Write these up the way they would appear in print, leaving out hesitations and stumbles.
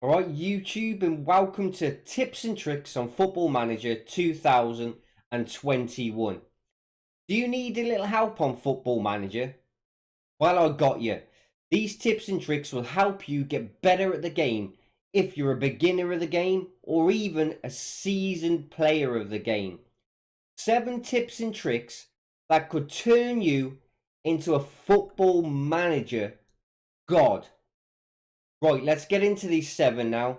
Alright, YouTube, and welcome to Tips and Tricks on Football Manager 2021. Do you need a little help on Football Manager? Well, I got you. These tips and tricks will help you get better at the game if you're a beginner of the game or even a seasoned player of the game. 7 tips and tricks that could turn you into a Football Manager god. Right, let's get into these 7 now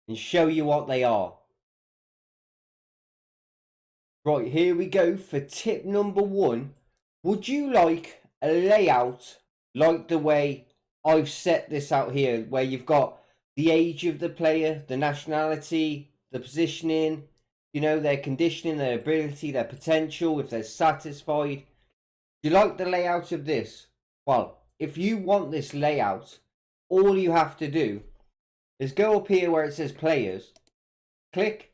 and show you what they are. Right, here we go for tip number 1. Would you like a layout like the way I've set this out here, where you've got the age of the player, the nationality, the positioning, their conditioning, their ability, their potential, if they're satisfied? Do you like the layout of this? Well, if you want this layout, all you have to do is go up here where it says players, click,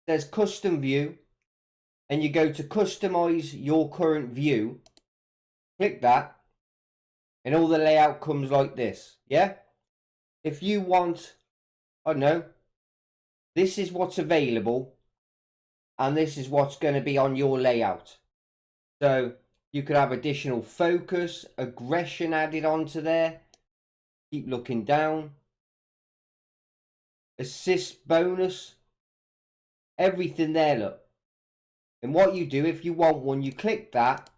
there's custom view, and you go to customize your current view, click that, and all the layout comes like this. Yeah, if you want, I don't know, this is what's available and this is what's going to be on your layout. So you could have additional focus, aggression added onto there. Keep looking down. Assist bonus. Everything there, look. And what you do, if you want one, you click that.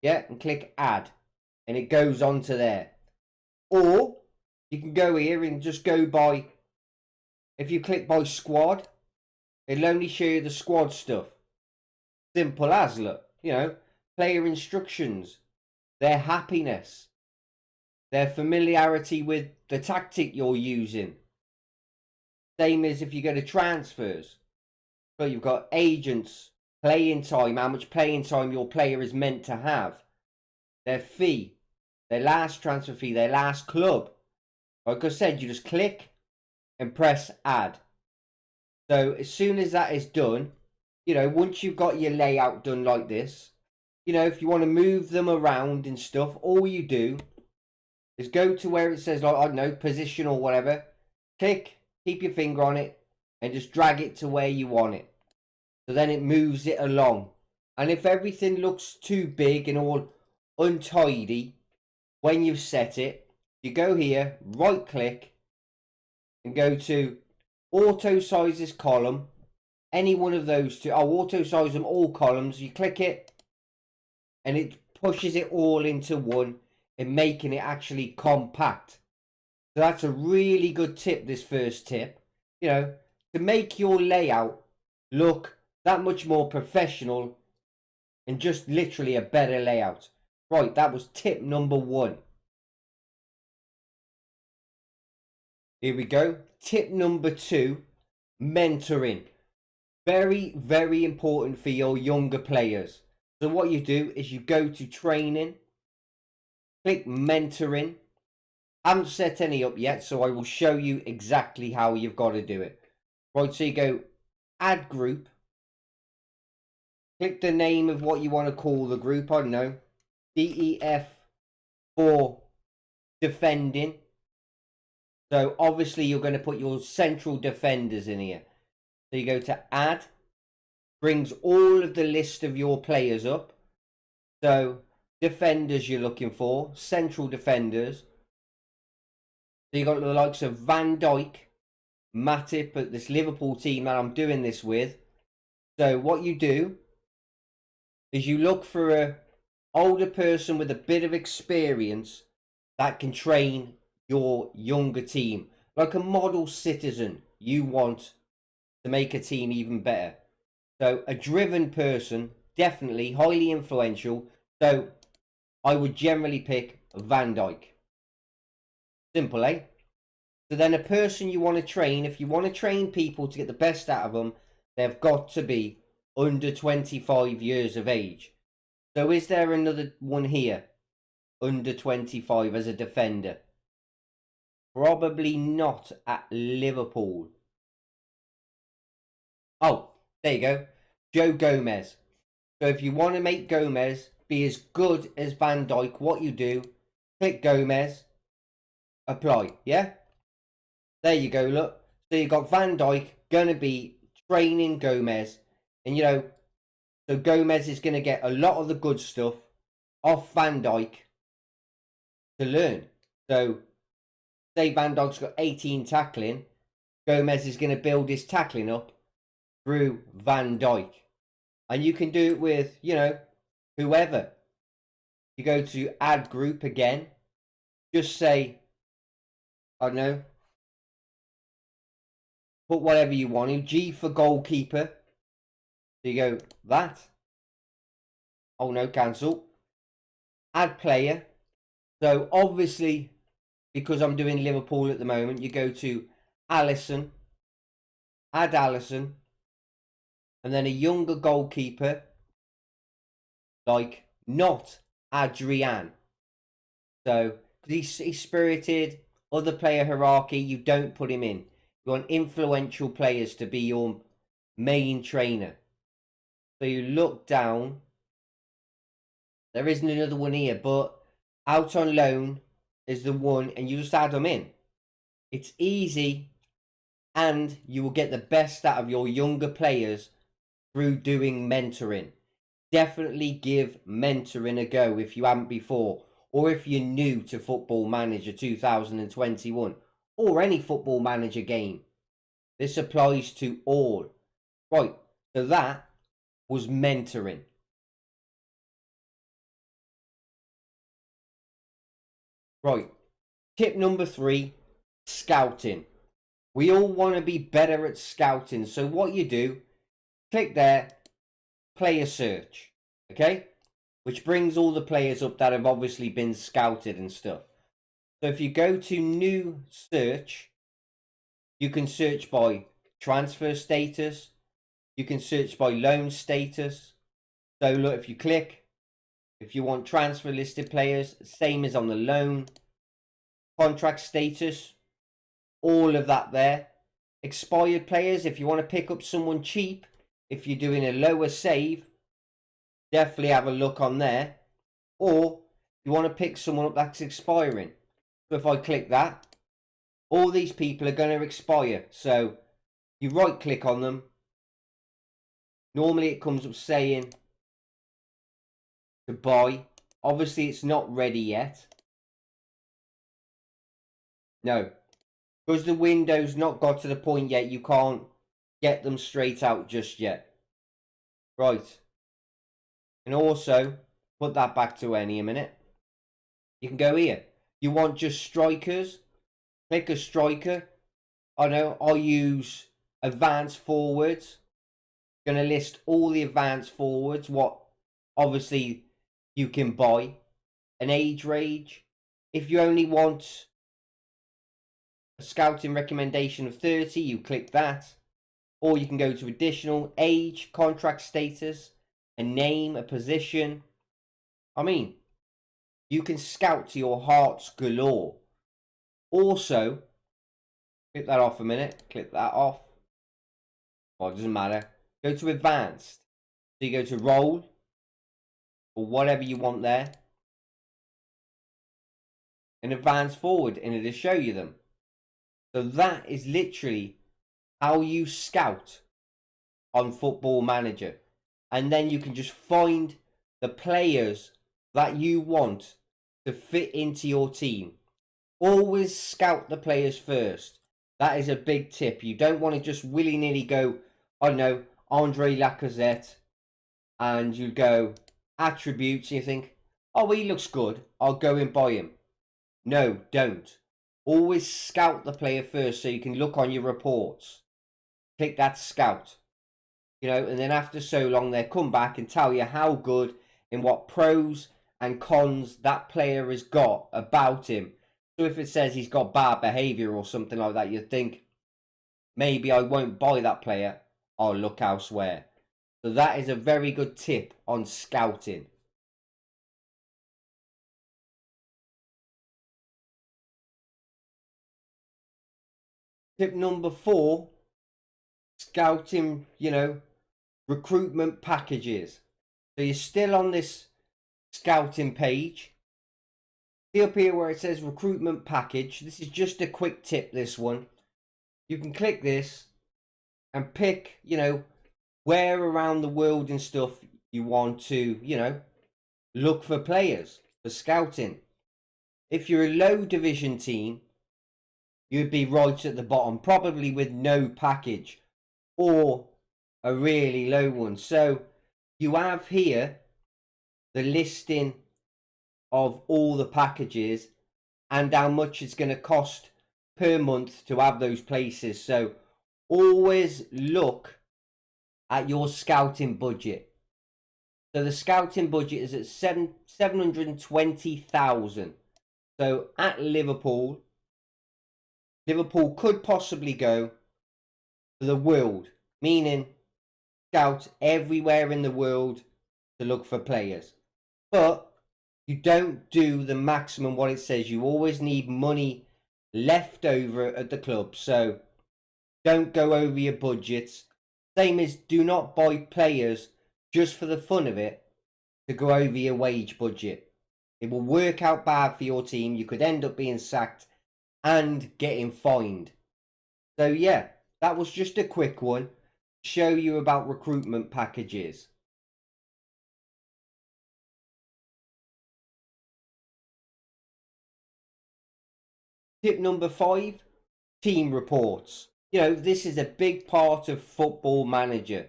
Yeah, and click add. And it goes onto there. Or you can go here and just go by. If you click by squad, it'll only show you the squad stuff. Simple as, look. Player instructions. Their happiness. Their familiarity with the tactic you're using. Same as if you go to transfers. So you've got agents, playing time, how much playing time your player is meant to have. Their fee, their last transfer fee, their last club. Like I said, you just click and press add. So as soon as that is done, once you've got your layout done like this, if you want to move them around and stuff, all you do is go to where it says, like, I don't know, position or whatever. Click, keep your finger on it, and just drag it to where you want it. So then it moves it along. And if everything looks too big and all untidy, when you've set it, you go here, right click, and go to auto sizes column. Any one of those two. I'll auto size them all columns. You click it, and it pushes it all into one, and making it actually compact. So that's a really good tip, this first tip, to make your layout look that much more professional and just literally a better layout. Right, that was tip number 1. Here we go. Tip number 2, mentoring. Very, very important for your younger players. So what you do is you go to training, click mentoring. I haven't set any up yet, so I will show you exactly how you've got to do it. Right, so you go add group. Click the name of what you want to call the group. I don't know, DEF for defending. So obviously you're going to put your central defenders in here. So you go to add. Brings all of the list of your players up. So defenders you're looking for, central defenders. So you got the likes of Van Dijk, Matip, at this Liverpool team that I'm doing this with. So what you do is you look for a older person with a bit of experience that can train your younger team, like a model citizen you want to make a team even better. So a driven person, definitely highly influential. So I would generally pick Van Dijk. Simple, eh? So then a person you want to train, if you want to train people to get the best out of them, they've got to be under 25 years of age. So is there another one here, under 25 as a defender? Probably not at Liverpool. Oh, there you go. Joe Gomez. So if you want to make Gomez be as good as Van Dijk, what you do, click Gomez, apply, yeah? There you go, look. So you got Van Dijk going to be training Gomez. And, you know, so Gomez is going to get a lot of the good stuff off Van Dijk to learn. So, say Van Dijk's got 18 tackling, Gomez is going to build his tackling up through Van Dijk. And you can do it with, you know, whoever. You go to add group again. Just say, I don't know, put whatever you want. G for goalkeeper. So you go that. Oh no, cancel. Add player. So obviously, because I'm doing Liverpool at the moment, you go to Alisson. Add Alisson. And then a younger goalkeeper. Like not Adrian. So, because he's spirited, other player hierarchy, you don't put him in. You want influential players to be your main trainer. So you look down. There isn't another one here, but out on loan is the one, and you just add them in. It's easy, and you will get the best out of your younger players through doing mentoring. Definitely give mentoring a go if you haven't before, or if you're new to Football Manager 2021, or any Football Manager game. This applies to all. Right, so that was mentoring. Right, tip number 3, scouting. We all want to be better at scouting, so what you do, click there, player search, okay? Which brings all the players up that have obviously been scouted and stuff. So if you go to new search, you can search by transfer status. You can search by loan status. So look, if you click, if you want transfer listed players, same as on the loan. Contract status, all of that there. Expired players, if you want to pick up someone cheap, if you're doing a lower save, definitely have a look on there. Or you want to pick someone up that's expiring. So if I click that, all these people are going to expire. So you right click on them. Normally it comes up saying to buy. Obviously it's not ready yet. No. Because the window's not got to the point yet, you can't get them straight out just yet. Right. And also, put that back to any a minute. You can go here. You want just strikers? Click a striker. I know, I'll use advanced forwards. Going to list all the advanced forwards. What, obviously, you can buy. An age range. If you only want a scouting recommendation of 30, you click that. Or you can go to additional age, contract status, a name, a position. I mean, you can scout to your heart's galore. Also, click that off a minute. Click that off. Well, it doesn't matter. Go to advanced. So you go to role, or whatever you want there. And advance forward, and it'll show you them. So that is literally how you scout on Football Manager. And then you can just find the players that you want to fit into your team. Always scout the players first. That is a big tip. You don't want to just willy-nilly go, I don't know, Andre Lacazette, and you go attributes, and you think, oh, he looks good, I'll go and buy him. No, don't. Always scout the player first so you can look on your reports. Click that scout. You know, and then after so long, they'll come back and tell you how good and what pros and cons that player has got about him. So if it says he's got bad behaviour or something like that, you think, maybe I won't buy that player, I'll look elsewhere. So that is a very good tip on scouting. Tip number 4, scouting, you know, recruitment packages. So you're still on this scouting page. See up here where it says recruitment package. This is just a quick tip, this one. you can click this and pick, where around the world and stuff you want to, look for players for scouting. If you're a low division team, you'd be right at the bottom, probably with no package or a really low one. So you have here the listing of all the packages and how much it's going to cost per month to have those places. So always look at your scouting budget. So the scouting budget is at 720,000. So at Liverpool could possibly go to the world, meaning scout everywhere in the world to look for players. But you don't do the maximum what it says. You always need money left over at the club. So don't go over your budgets. Same as do not buy players just for the fun of it to go over your wage budget. It will work out bad for your team. You could end up being sacked and getting fined. So yeah, that was just a quick one to show you about recruitment packages. Tip number 5, team reports. This is a big part of Football Manager.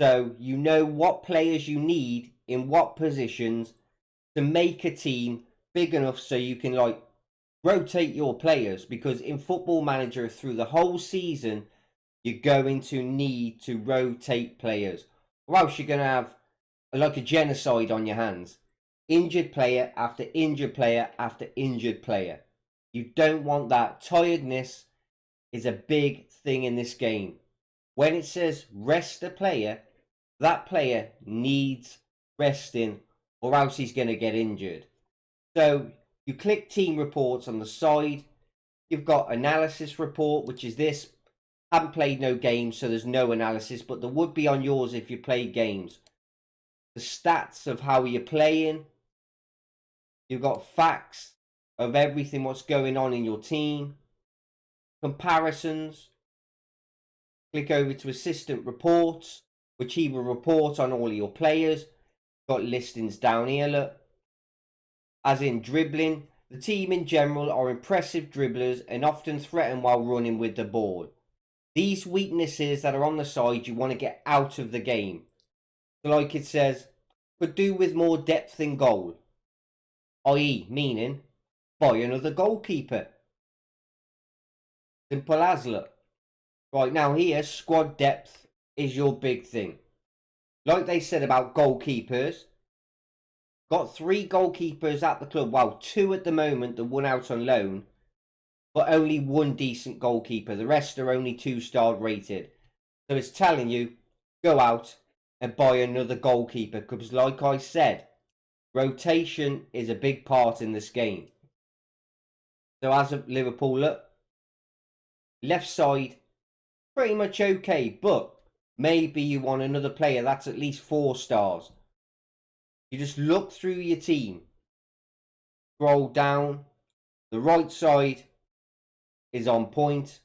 So you know what players you need in what positions to make a team big enough so you can rotate your players, because in Football Manager through the whole season you're going to need to rotate players, or else you're going to have like a genocide on your hands. Injured player after injured player after injured player. You don't want that. Tiredness is a big thing in this game. When it says rest a player, that player needs resting or else he's going to get injured. So you click team reports on the side. You've got analysis report, which is this. Haven't played no games, so there's no analysis, but there would be on yours if you played games. The stats of how you're playing. You've got facts of everything what's going on in your team. Comparisons. Click over to assistant reports, which he will report on all of your players. Got listings down here, look. As in dribbling, the team in general are impressive dribblers and often threaten while running with the ball. These weaknesses that are on the side you want to get out of the game. So like it says, could do with more depth in goal. I.e. meaning, buy another goalkeeper. Simple as, look. Right, now here, squad depth is your big thing. Like they said about goalkeepers, got 3 goalkeepers at the club. Well, 2 at the moment, the one out on loan, but only 1 decent goalkeeper. The rest are only 2-star rated. So it's telling you, go out and buy another goalkeeper, because like I said, rotation is a big part in this game. So as of Liverpool, look, left side, pretty much okay, but maybe you want another player that's at least 4 stars. You just look through your team, scroll down, the right side is on point.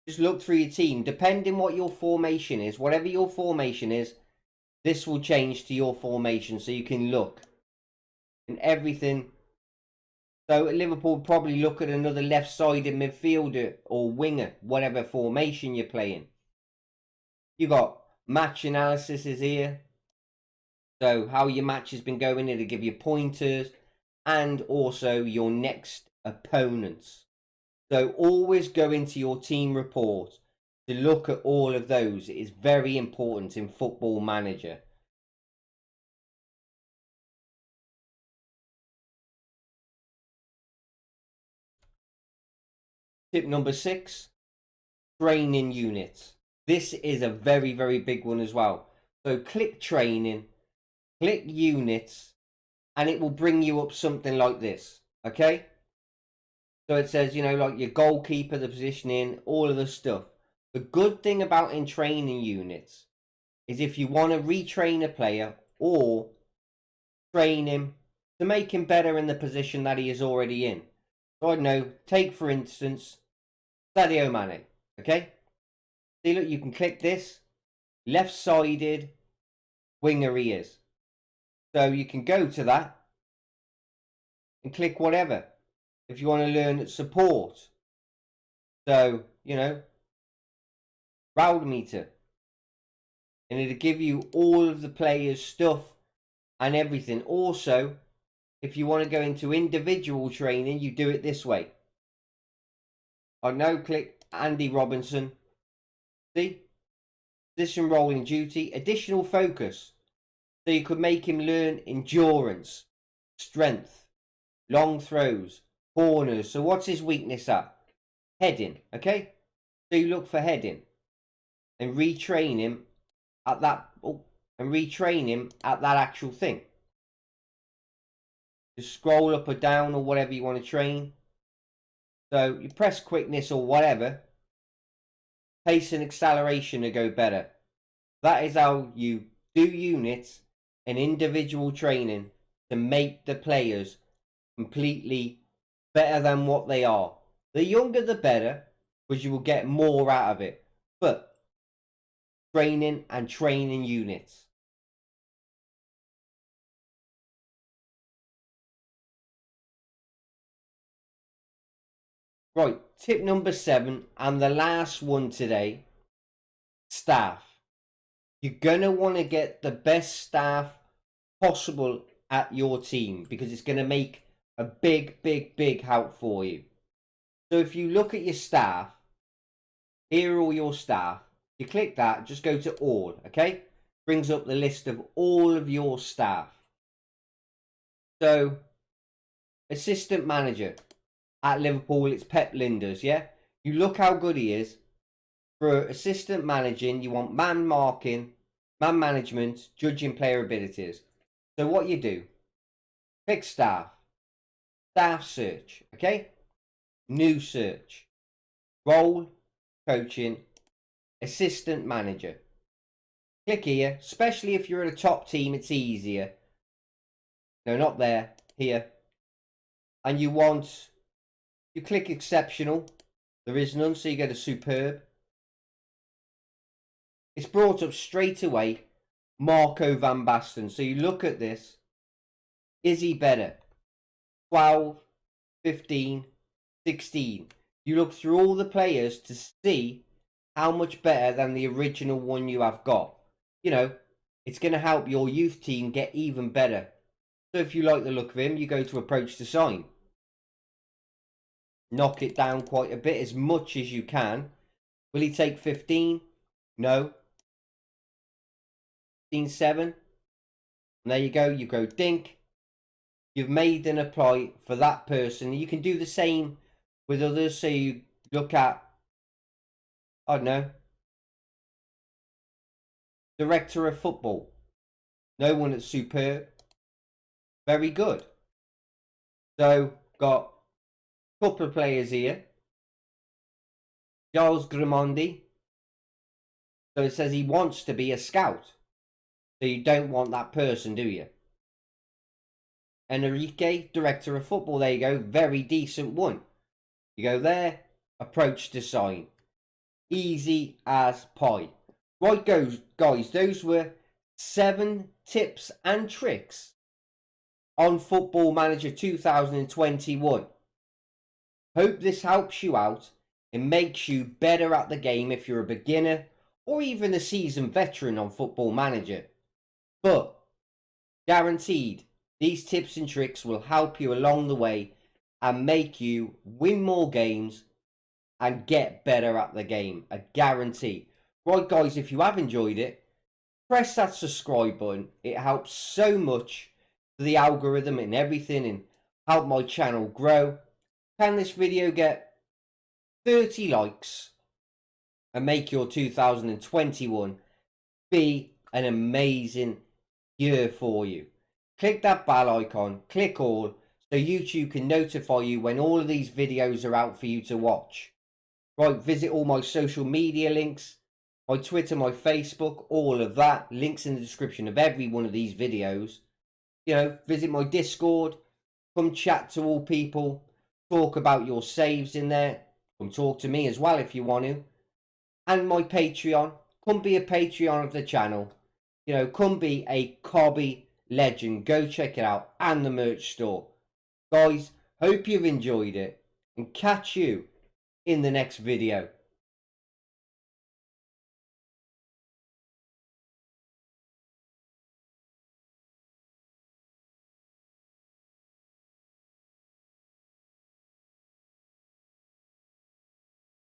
Just look through your team, depending what your formation is, whatever your formation is, this will change to your formation so you can look and everything. So Liverpool probably look at another left-sided midfielder or winger, whatever formation you're playing. You got match analysis is here. So how your match has been going, it'll give you pointers and also your next opponents. So always go into your team report to look at all of those. It is very important in Football Manager. Tip number 6, training units. This is a very, very big one as well. So click training, click units, and it will bring you up something like this. Okay? So it says, like your goalkeeper, the positioning, all of the stuff. The good thing about in training units is if you want to retrain a player or train him to make him better in the position that he is already in. So I don't know, take for instance, Sadio Mane. Okay? See, look, you can click this. Left-sided winger he is. So you can go to that and click whatever. If you want to learn support. So, you know, round meter. And it'll give you all of the players' stuff and everything. Also, if you want to go into individual training, you do it this way. I now click Andy Robinson. See? Position, role in duty, additional focus. So you could make him learn endurance, strength, long throws, corners. So what's his weakness at? Heading, okay? So you look for heading and retrain him at that, actual thing. Just scroll up or down or whatever you want to train. So you press quickness or whatever. Pace and acceleration to go better. That is how you do units and individual training to make the players completely better than what they are. The younger the better, because you will get more out of it. But training and training units. Right, tip number 7 and the last one today. Staff. You're going to want to get the best staff possible at your team because it's going to make a big help for you. So if you look at your staff, here are all your staff. You click that, just go to all, okay? Brings up the list of all of your staff. So, assistant manager at Liverpool, it's Pep Lijnders, yeah? You look how good he is. For assistant managing, you want man marking, man management, judging player abilities. So what you do, pick staff, staff search, okay? New search, role, coaching, assistant manager. Click here, especially if you're at a top team, it's easier. No, not there, here. And you click exceptional. There is none, so you go to superb. It's brought up straight away Marco van Basten. So you look at this. Is he better? 12, 15, 16. You look through all the players to see how much better than the original one you have got. You know, it's going to help your youth team get even better. So if you like the look of him, you go to approach to sign. Knock it down quite a bit, as much as you can. Will he take 15? No. 15.7. And there you go. You go dink. You've made an apply for that person. You can do the same with others. So you look at, I don't know, director of football. No one at superb. Very good. So got a couple of players here. Giles Grimondi. So it says he wants to be a scout. So you don't want that person, do you? Enrique, director of football. There you go. Very decent one. You go there. Approach to sign. Easy as pie. Right, guys. Those were 7 tips and tricks on Football Manager 2021. Hope this helps you out and makes you better at the game if you're a beginner or even a seasoned veteran on Football Manager. But guaranteed, these tips and tricks will help you along the way and make you win more games and get better at the game. A guarantee. Right, guys, if you have enjoyed it, press that subscribe button. It helps so much for the algorithm and everything and help my channel grow. Can this video get 30 likes and make your 2021 be an amazing year for you? Click that bell icon, click all, so YouTube can notify you when all of these videos are out for you to watch. Right, visit all my social media links, my Twitter, my Facebook, all of that. Links in the description of every one of these videos. You know, visit my Discord, come chat to all people, talk about your saves in there. Come talk to me as well if you want to. and my Patreon. Come be a Patreon of the channel. You know, come be a Cobby legend. Go check it out, and the merch store. Guys, hope you've enjoyed it, and catch you in the next video.